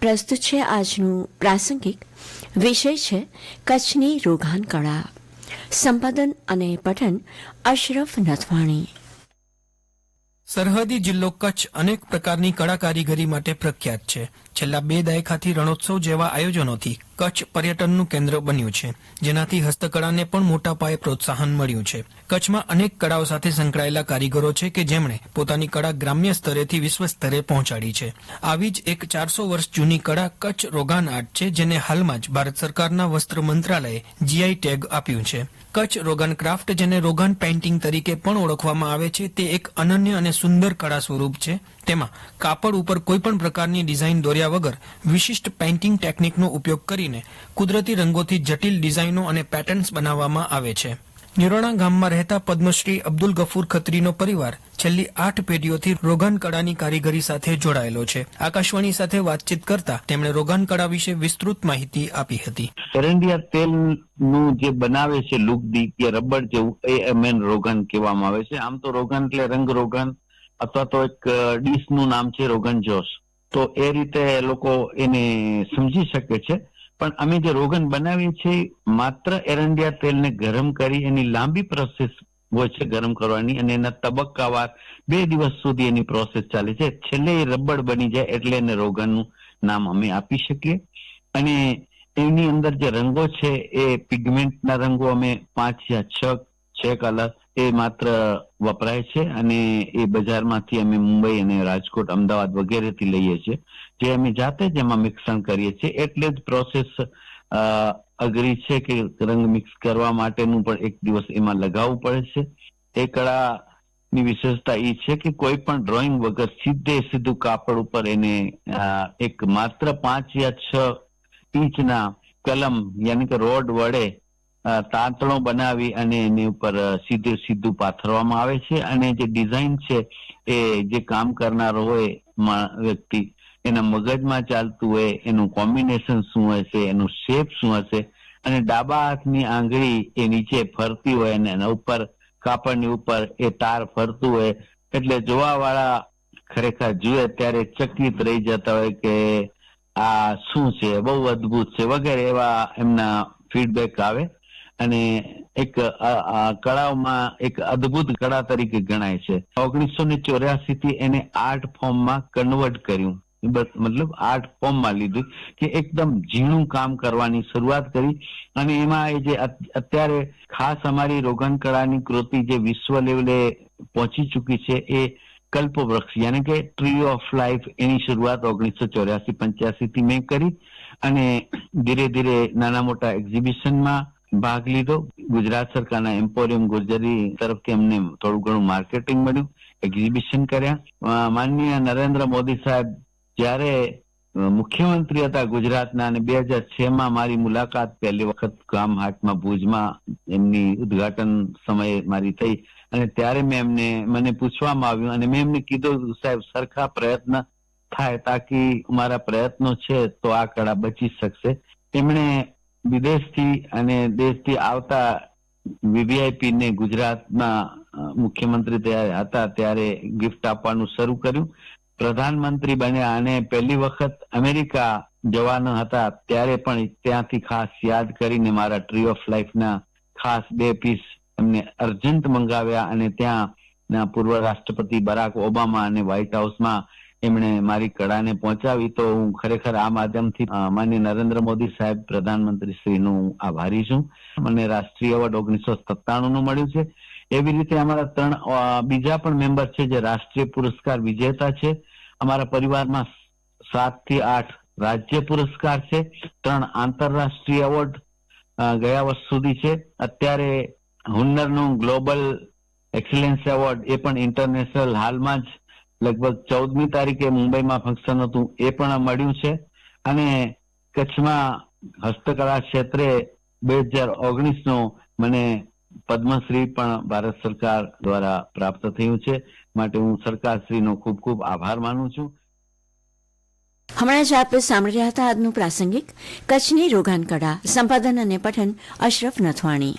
પ્રસ્તુત છે આજનું પ્રાસંગિક વિષય છે કચ્છની રોગાન કળા. સંપાદન અને પઠન અશરફ નથવાણી. સરહદી જિલ્લો કચ્છ અનેક પ્રકારની કળા કારીગરી માટે પ્રખ્યાત છે. છેલ્લા 2 દાયકાથી રણોત્સવ જેવા આયોજનોથી કચ્છ પર્યટનનું કેન્દ્ર બન્યું છે, જેનાથી હસ્તકળાને પણ મોટા પાયે પ્રોત્સાહન મળ્યું છે. કચ્છમાં અનેક કળાઓ સાથે સંકળાયેલા કારીગરો છે કે જેમણે પોતાની કળા ગ્રામ્ય સ્તરેથી વિશ્વ સ્તરે પહોંચાડી છે. આવી જ એક 400 વર્ષ જૂની કળા કચ્છ રોગાન આર્ટ છે, જેને હાલમાં જ ભારત સરકારના વસ્ત્ર મંત્રાલયે જીઆઈ ટેગ આપ્યું છે. કચ્છ રોગાન ક્રાફ્ટ, જેને રોગાન પેઇન્ટિંગ તરીકે પણ ઓળખવામાં આવે છે, તે એક અનન્ય અને સુંદર કળા સ્વરૂપ છે. તેમાં કાપડ ઉપર કોઈપણ પ્રકારની ડિઝાઇન દોર્યા વગર વિશિષ્ટ પેઇન્ટિંગ ટેકનિકનો ઉપયોગ કરીને કુદરતી રંગોથી જટિલ ડિઝાઇનો અને પેટર્ન્સ બનાવવામાં આવે છે. નિરોણા ગામમાં રહેતા પદ્મશ્રી અબ્દુલ ગફુર ખત્રીનો પરિવાર છેલ્લી 8 પેઢીઓથી રોગાન કળાની કારીગરી સાથે જોડાયેલો છે. આકાશવાણી સાથે વાતચીત કરતા તેમણે રોગાન કળા વિશે વિસ્તૃત માહિતી આપી હતી. એરંડિયા તેલનું જે બનાવે છે લુગદી કે રબર જેવું, એ મેન રોગાન કહેવામાં આવે છે. આમ તો રોગાન એટલે રંગ રોગાન અથવા તો એક ડીશનું નામ છે રોગન જોશ. તો એ રીતે લોકો એને સમજી શકે છે. પણ અમે જે રોગન બનાવીએ છીએ માત્ર એરંડિયા તેલને ગરમ કરી એની લાંબી પ્રોસેસ હોય છે ગરમ કરવાની, અને એના તબક્કાવાર 2 દિવસ સુધી એની પ્રોસેસ ચાલે છે. છેલ્લે એ રબડ બની જાય એટલે એને રોગનનું નામ અમે આપી શકીએ. અને એની અંદર જે રંગો છે એ પિગમેન્ટના રંગો અમે 5 યા 6 કલર એ માત્ર વપરાય છે, અને એ બજારમાંથી અમે મુંબઈ અને રાજકોટ, અમદાવાદ વગેરેથી લઈએ છીએ, જે અમે જાતે જ એમાં મિક્સણ કરીએ છીએ. એટલે જ પ્રોસેસ અઘરી છે કે રંગ મિક્સ કરવા માટેનું પણ 1 દિવસ એમાં લગાવવું પડે છે. એ કળાની વિશેષતા એ છે કે કોઈ પણ ડ્રોઈંગ વગર સીધું કાપડ ઉપર એને એક માત્ર 5 યા 6 ઇંચના કલમ યાની કે રોડ વડે તાંતણો બનાવી અને એની ઉપર સીધું પાથરવામાં આવે છે. અને જે ડિઝાઇન છે એ જે કામ કરનારો હોય વ્યક્તિ, એના મગજમાં ચાલતું હોય, એનું કોમ્બિનેશન શું હશે, એનું શેપ શું હશે, અને ડાબા હાથની આંગળી એ નીચે ફરતી હોય અને એના ઉપર કાપડની ઉપર એ તાર ફરતું હોય, એટલે જોવા વાળા ખરેખર જુએ ત્યારે ચકિત રહી જતા હોય કે આ શું છે, બહુ અદભુત છે વગેરે એવા એમના ફીડબેક આવે. અને એક કળામાં એક અદભુત કળા તરીકે ગણાય છે. 1984 થી એને આર્ટ ફોર્મમાં કન્વર્ટ કર્યું, મતલબ આર્ટ ફોર્મમાં લીધું કે એકદમ ઝીણું કામ કરવાની શરૂઆત કરી. અને એમાં એ જે અત્યારે ખાસ અમારી રોગન કળાની કૃતિ જે વિશ્વ લેવલે પહોંચી ચૂકી છે એ કલ્પવૃક્ષ યાની કે ટ્રી ઓફ લાઈફ, એની શરૂઆત 1984-85 થી મેં કરી. અને ધીરે ધીરે નાના મોટા એક્ઝિબિશનમાં ભાગ લીધો. ગુજરાત સરકારના એમ્પોરિયમ ગુર્જરી તરફથી અમને થોડું ઘણું માર્કેટિંગ મળ્યું, એક્ઝિબિશન કર્યા. માનનીય નરેન્દ્ર મોદી સાહેબ જ્યારે મુખ્યમંત્રી હતા ગુજરાતના, અને 2006માં મારી મુલાકાત પહેલી વખત ગામ હાટમાં ભુજમાં એમની ઉદ્ઘાટન સમયે મારી થઈ, અને ત્યારે મને પૂછવામાં આવ્યું અને મેં એમને કીધું, સાહેબ સરખા પ્રયત્ન થાય તાકી અમારા પ્રયત્નો છે તો આ કળા બચી શકશે. એમણે વિદેશથી અને દેશથી આવતા વીવીઆઈપી ને ગુજરાતમાં મુખ્યમંત્રી હતા ત્યારે ગિફ્ટ આપવાનું શરૂ કર્યું. પ્રધાનમંત્રી બન્યા અને પહેલી વખત અમેરિકા જવાના હતા ત્યારે પણ ત્યાંથી ખાસ યાદ કરીને મારા ટ્રી ઓફ લાઈફના ખાસ 2 પીસ એમને અર્જન્ટ મંગાવ્યા. અને ત્યાં પૂર્વ રાષ્ટ્રપતિ બરાક ઓબામા અને વ્હાઇટ હાઉસમાં એમણે મારી કળાને પહોંચાવી. તો હું ખરેખર આ માધ્યમથી માનનીય નરેન્દ્ર મોદી સાહેબ પ્રધાનમંત્રી શ્રીનું આભારી છું. મને રાષ્ટ્રીય એવોર્ડ 1997નું મળ્યું છે. એવી રીતે અમારા 3 બીજા પણ મેમ્બર છે જે રાષ્ટ્રીય પુરસ્કાર વિજેતા છે. અમારા પરિવારમાં 7 થી 8 રાજ્ય પુરસ્કાર છે, 3 આંતરરાષ્ટ્રીય એવોર્ડ ગયા વર્ષ સુધી છે. અત્યારે હુન્નરનું ગ્લોબલ એક્સલન્સ એવોર્ડ એ પણ ઇન્ટરનેશનલ હાલમાં જ લગભગ 14મી તારીખે મુંબઈમાં ફંક્શન હતું, એ પણ મળ્યું છે. અને કચ્છમાં હસ્તકળા ક્ષેત્રે 2019નો મને પદ્મશ્રી પણ ભારત સરકાર દ્વારા પ્રાપ્ત થયું છે. માટે હું સરકારશ્રીનો ખૂબ ખૂબ આભાર માનું છું. હમણાં જ આપ સાંભળી રહ્યા હતા આજનું પ્રાસંગિક કચ્છની રોગાન કળા. સંપાદન અને પઠન અશરફ નથવાણી.